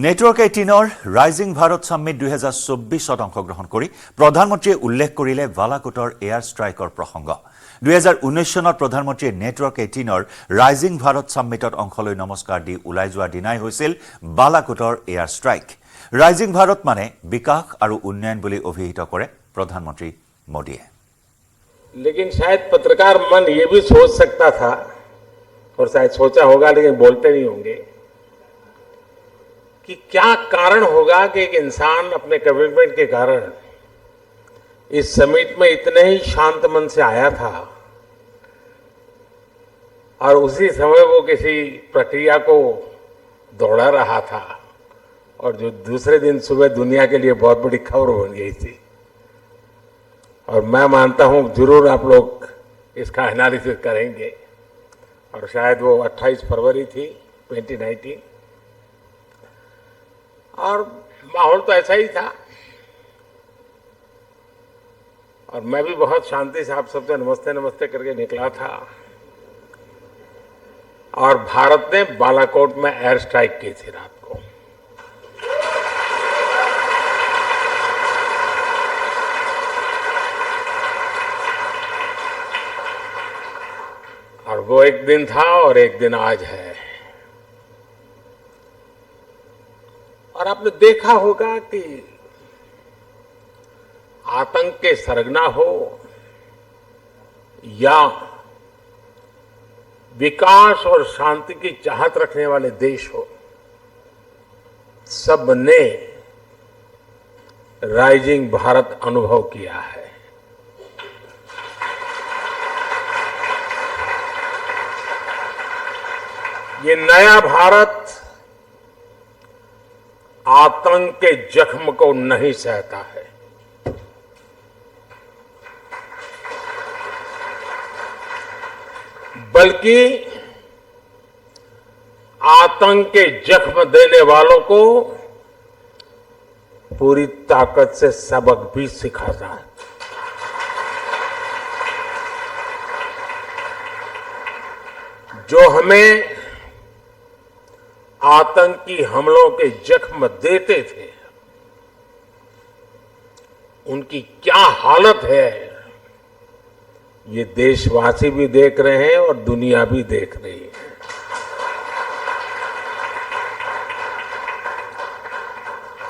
Network 18 rising Bharat summit 2024 অংশগ্ৰহণ কৰি প্ৰধানমন্ত্ৰীয়ে উল্লেখ কৰিলে বালাকোটৰ এয়াৰ ষ্ট্ৰাইকৰ প্ৰসংগ। 2019 চনত প্ৰধানমন্ত্ৰীয়ে নেটৱৰ্ক 18 ৰাইজিং ভাৰত সামিটত অংশ লৈ নমস্কাৰ দি ওলাই যোৱা দিনাই হৈছিল বালাকোটৰ এয়াৰ ষ্ট্ৰাইক। ৰাইজিং ভাৰত মানে বিকাশ আৰু উন্নয়ন বুলি অভিহিত কৰে প্ৰধানমন্ত্ৰী মোদীয়ে। लेकिन शायद पत्रकार मन ये भी सोच सकता था और शायद सोचा होगा लेकिन बोलते नहीं होंगे कि क्या कारण होगा कि एक इंसान अपने कमिटमेंट के कारण इस समिट में इतने ही शांत मन से आया था और उसी समय वो किसी प्रक्रिया को दौड़ा रहा था और जो दूसरे दिन सुबह दुनिया के लिए बहुत बड़ी खबर बन गई थी। और मैं मानता हूं जरूर आप लोग इसका एनालिसिस करेंगे और शायद वो 28 फरवरी थी 2019 और माहौल तो ऐसा ही था और मैं भी बहुत शांति से आप सबसे नमस्ते नमस्ते करके निकला था और भारत ने बालाकोट में एयर स्ट्राइक की थी रात को। और वो एक दिन था और एक दिन आज है। और आपने देखा होगा कि आतंक के सरगना हो या विकास और शांति की चाहत रखने वाले देश हो, सब ने राइजिंग भारत अनुभव किया है। ये नया भारत आतंक के जख्म को नहीं सहता है। बल्कि आतंक के जख्म देने वालों को पूरी ताकत से सबक भी सिखाता है। जो हमें आतंकी हमलों के जख्म देते थे उनकी क्या हालत है ये देशवासी भी देख रहे हैं और दुनिया भी देख रही है।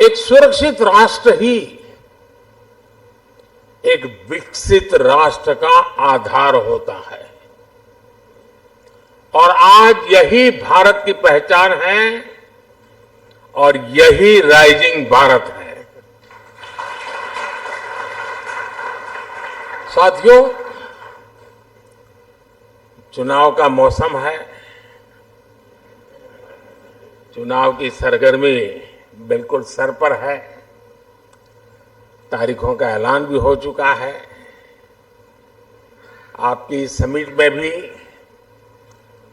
एक सुरक्षित राष्ट्र ही एक विकसित राष्ट्र का आधार होता है और आज यही भारत की पहचान है और यही राइजिंग भारत है। साथियों, चुनाव का मौसम है। चुनाव की सरगर्मी बिल्कुल सर पर है। तारीखों का ऐलान भी हो चुका है। आपकी समिट में भी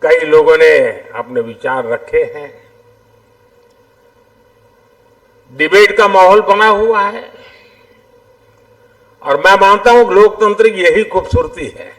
कई लोगों ने अपने विचार रखे हैं। डिबेट का माहौल बना हुआ है और मैं मानता हूं लोकतंत्र की यही खूबसूरती है।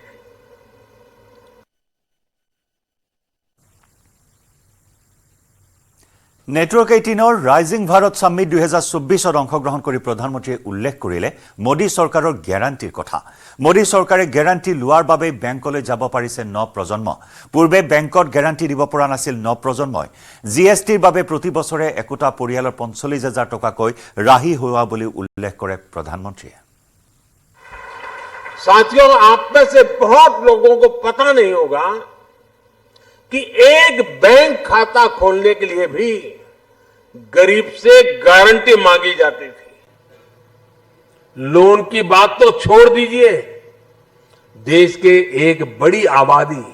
নেটৱৰ্ক 18 ৰাইজিং ভাৰত সামিট 2024 অংশগ্ৰহণ কৰি প্ৰধানমন্ত্ৰীয়ে উল্লেখ কৰিলে মোদী চৰকাৰৰ গ্যাৰাণ্টিৰ কথা। মোদী চৰকাৰে গ্যাৰাণ্টি লোৱাৰ বাবে বেংকলৈ যাব পাৰিছে নৱপ্ৰজন্ম। পূৰ্বে বেংকত গ্যাৰাণ্টি দিব পৰা নাছিল নৱপ্ৰজন্মই। জিএছটিৰ বাবে প্ৰতি বছৰে একোটা পৰিয়ালৰ ৪৫,০০০ টকাকৈ ৰাহি হোৱা বুলি উল্লেখ কৰে প্ৰধানমন্ত্ৰীয়ে। साथियों, आप में से बहुत लोगों को पता नहीं होगा कि एक बैंक खाता खोलने के लिए भी गरीब से गारंटी मांगी जाती थी। लोन की बात तो छोड़ दीजिए, देश के एक बड़ी आबादी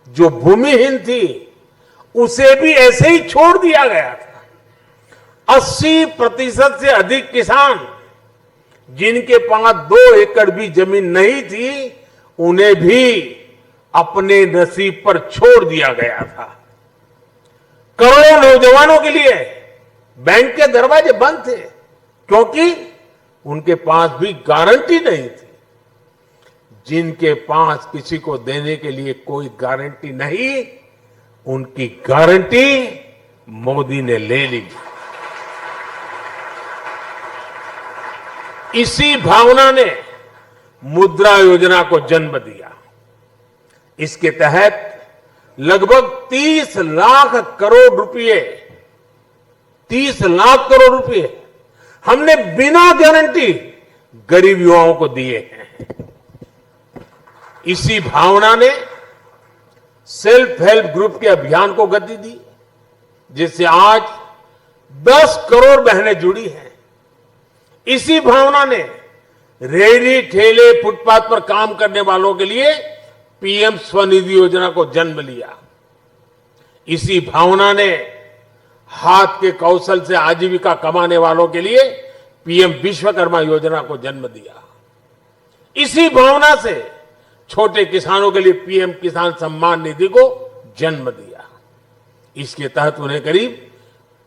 जो भूमिहीन थी उसे भी ऐसे ही छोड़ दिया गया था। 80% से अधिक किसान जिनके पास 2 एकड़ भी जमीन नहीं थी उन्हें भी अपने नसीब पर छोड़ दिया गया था। करोड़ों नौजवानों के लिए बैंक के दरवाजे बंद थे क्योंकि उनके पास भी गारंटी नहीं थी। जिनके पास किसी को देने के लिए कोई गारंटी नहीं, उनकी गारंटी मोदी ने ले ली। इसी भावना ने मुद्रा योजना को जन्म दिया। इसके तहत लगभग 30 लाख करोड़ रुपए, 30 लाख करोड़ रुपए हमने बिना गारंटी गरीब युवाओं को दिए हैं। इसी भावना ने सेल्फ हेल्प ग्रुप के अभियान को गति दी, जिससे आज 10 करोड़ बहनें जुड़ी हैं। इसी भावना ने रेहड़ी ठेले फुटपाथ पर काम करने वालों के लिए पीएम स्वनिधि योजना को जन्म लिया। इसी भावना ने हाथ के कौशल से आजीविका कमाने वालों के लिए पीएम विश्वकर्मा योजना को जन्म दिया। इसी भावना से छोटे किसानों के लिए पीएम किसान सम्मान निधि को जन्म दिया। इसके तहत उन्हें करीब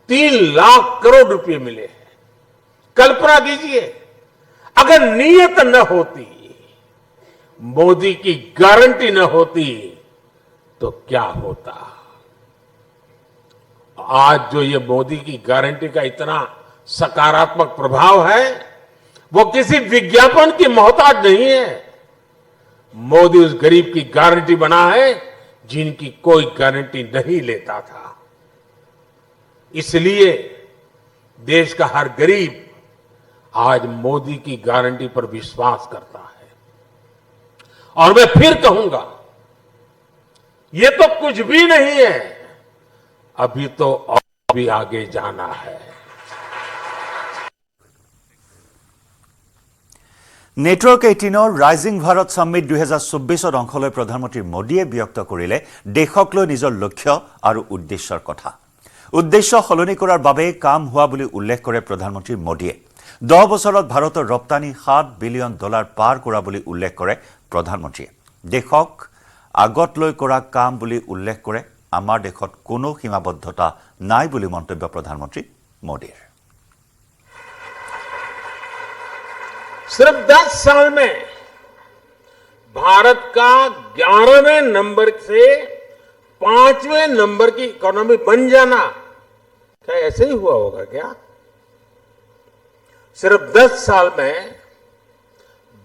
3 लाख करोड़ रुपए मिले हैं। कल्पना कीजिए, अगर नीयत न होती, मोदी की गारंटी न होती, तो क्या होता। आज जो ये मोदी की गारंटी का इतना सकारात्मक प्रभाव है, वो किसी विज्ञापन की मोहताज नहीं है। मोदी उस गरीब की गारंटी बना है जिनकी कोई गारंटी नहीं लेता था। इसलिए देश का हर गरीब आज मोदी की गारंटी पर विश्वास करता है। और मैं फिर कहूंगा, ये तो कुछ भी नहीं है, अभी तो और भी आगे जाना है। नेटवर्क 18 राइजिंग भारत समिट 2024 অংশলৈ প্ৰধানমন্ত্ৰী মোদীয়ে ব্যক্ত কৰিলে দেশক লৈ নিজৰ লক্ষ্য আৰু উদ্দেশ্যৰ কথা। উদ্দেশ্য সলনি কৰাৰ বাবে কাম হোৱা বুলি উল্লেখ কৰে প্ৰধানমন্ত্ৰী মোদীয়ে। 10 বছৰত ভাৰতৰ ৰপ্তানি $7 বিলিয়ন পাৰ কৰা বুলি উল্লেখ কৰে প্ৰধানমন্ত্ৰীয়ে। দেশক আগত লৈ কৰা কাম বুলি উল্লেখ কৰে। আমাৰ দেশত কোনো সীমাবদ্ধতা নাই বুলি মন্তব্য প্ৰধানমন্ত্ৰী মোদীৰ। सिर्फ 10 साल में भारत का 11वें नंबर से 5वें नंबर की इकोनॉमी बन जाना, क्या ऐसे ही हुआ होगा क्या? सिर्फ 10 साल में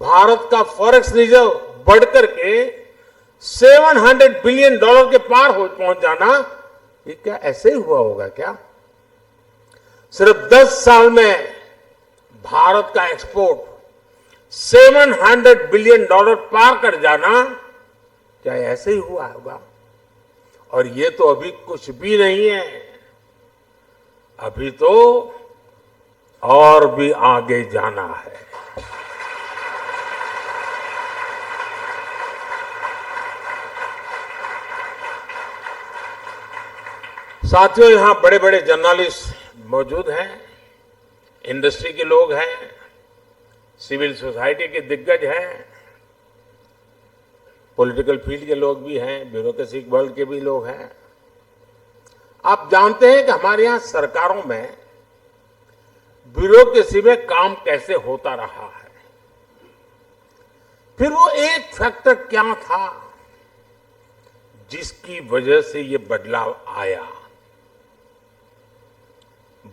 भारत का फॉरेक्स रिजर्व बढ़कर के $700 बिलियन के पार पहुंच जाना, ये क्या ऐसे ही हुआ होगा क्या? सिर्फ 10 साल में भारत का एक्सपोर्ट $700 बिलियन पार कर जाना, क्या ऐसे ही हुआ होगा? और ये तो अभी कुछ भी नहीं है, अभी तो और भी आगे जाना है। साथियों, यहां बड़े बड़े जर्नलिस्ट मौजूद हैं, इंडस्ट्री के लोग हैं, सिविल सोसाइटी के दिग्गज हैं, पॉलिटिकल फील्ड के लोग भी हैं, ब्यूरोक्रेसी वर्ल्ड के भी लोग हैं। आप जानते हैं कि हमारे यहां सरकारों में ब्यूरोक्रेसी में काम कैसे होता रहा है। फिर वो एक फैक्टर क्या था जिसकी वजह से ये बदलाव आया?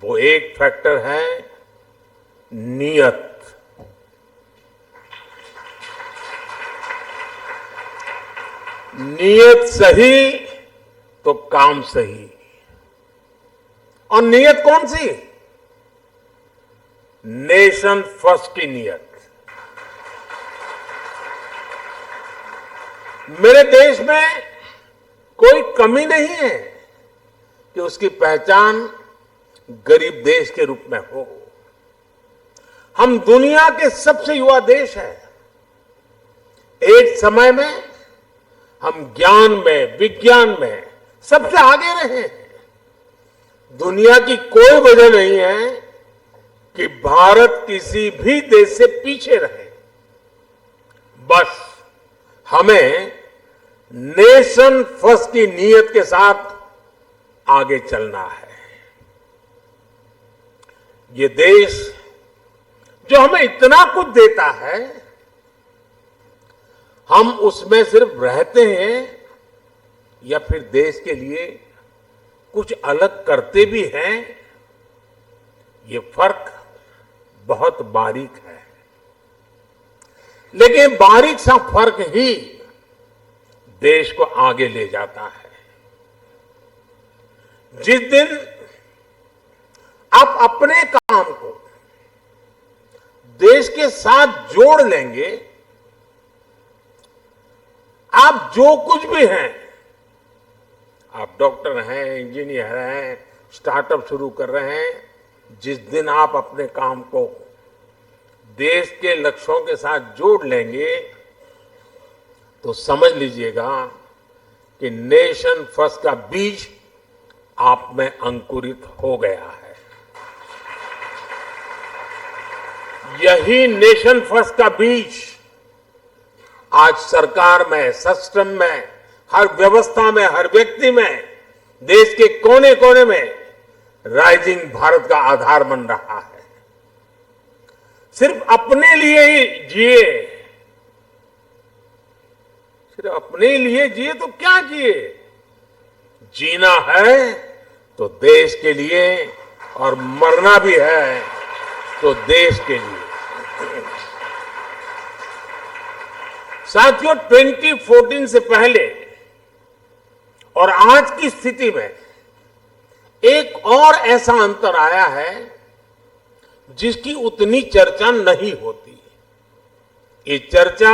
वो एक फैक्टर है नियत। नियत सही तो काम सही। और नियत कौन सी? नेशन फर्स्ट की नियत। मेरे देश में कोई कमी नहीं है कि उसकी पहचान गरीब देश के रूप में हो। हम दुनिया के सबसे युवा देश हैं। एक समय में हम ज्ञान में, विज्ञान में सबसे आगे रहे। दुनिया की कोई वजह नहीं है कि भारत किसी भी देश से पीछे रहे। बस हमें नेशन फर्स्ट की नीयत के साथ आगे चलना है। ये देश जो हमें इतना कुछ देता है, हम उसमें सिर्फ रहते हैं या फिर देश के लिए कुछ अलग करते भी हैं, ये फर्क बहुत बारीक है। लेकिन बारीक सा फर्क ही देश को आगे ले जाता है। जिस दिन आप अपने काम को देश के साथ जोड़ लेंगे, आप जो कुछ भी हैं, आप डॉक्टर हैं, इंजीनियर हैं, स्टार्टअप शुरू कर रहे हैं, जिस दिन आप अपने काम को देश के लक्ष्यों के साथ जोड़ लेंगे तो समझ लीजिएगा कि नेशन फर्स्ट का बीज आप में अंकुरित हो गया है। यही नेशन फर्स्ट का बीज आज सरकार में, सिस्टम में, हर व्यवस्था में, हर व्यक्ति में, देश के कोने कोने में राइजिंग भारत का आधार बन रहा है। सिर्फ अपने लिए ही जिए, सिर्फ अपने लिए जिए तो क्या जिए? जीना है तो देश के लिए, और मरना भी है तो देश के लिए। साथियों, 2014 से पहले और आज की स्थिति में एक और ऐसा अंतर आया है जिसकी उतनी चर्चा नहीं होती। ये चर्चा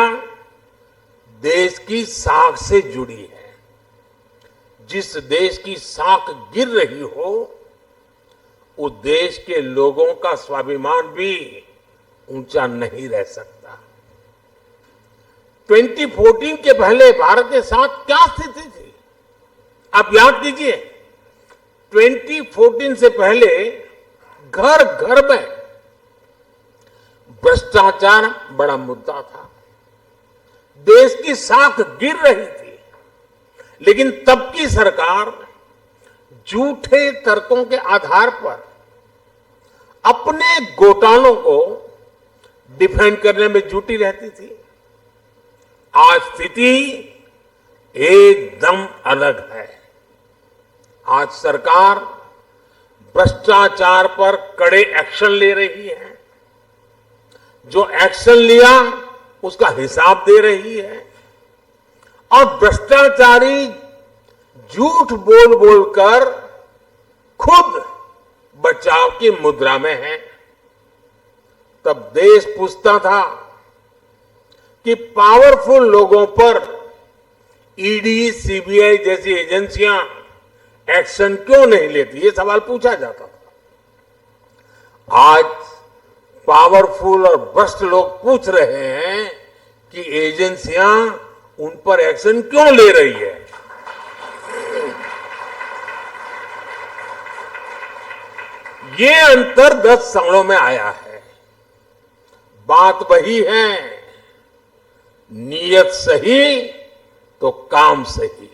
देश की साख से जुड़ी है। जिस देश की साख गिर रही हो, उस देश के लोगों का स्वाभिमान भी ऊंचा नहीं रह सकता। 2014 के पहले भारत के साथ क्या स्थिति थी? आप याद कीजिए, 2014 से पहले घर घर में भ्रष्टाचार बड़ा मुद्दा था। देश की साख गिर रही थी, लेकिन तब की सरकार झूठे तर्कों के आधार पर अपने घोटालों को डिफेंड करने में जुटी रहती थी। आज स्थिति एकदम अलग है। आज सरकार भ्रष्टाचार पर कड़े एक्शन ले रही है। जो एक्शन लिया उसका हिसाब दे रही है, और भ्रष्टाचारी झूठ बोल बोलकर खुद बचाव की मुद्रा में है। तब देश पूछता था कि पावरफुल लोगों पर ईडी, सीबीआई जैसी एजेंसियां एक्शन क्यों नहीं लेती, ये सवाल पूछा जाता था। आज पावरफुल और भ्रष्ट लोग पूछ रहे हैं कि एजेंसियां उन पर एक्शन क्यों ले रही है। ये अंतर 10 सालों में आया है। बात वही है, नीयत सही तो काम सही।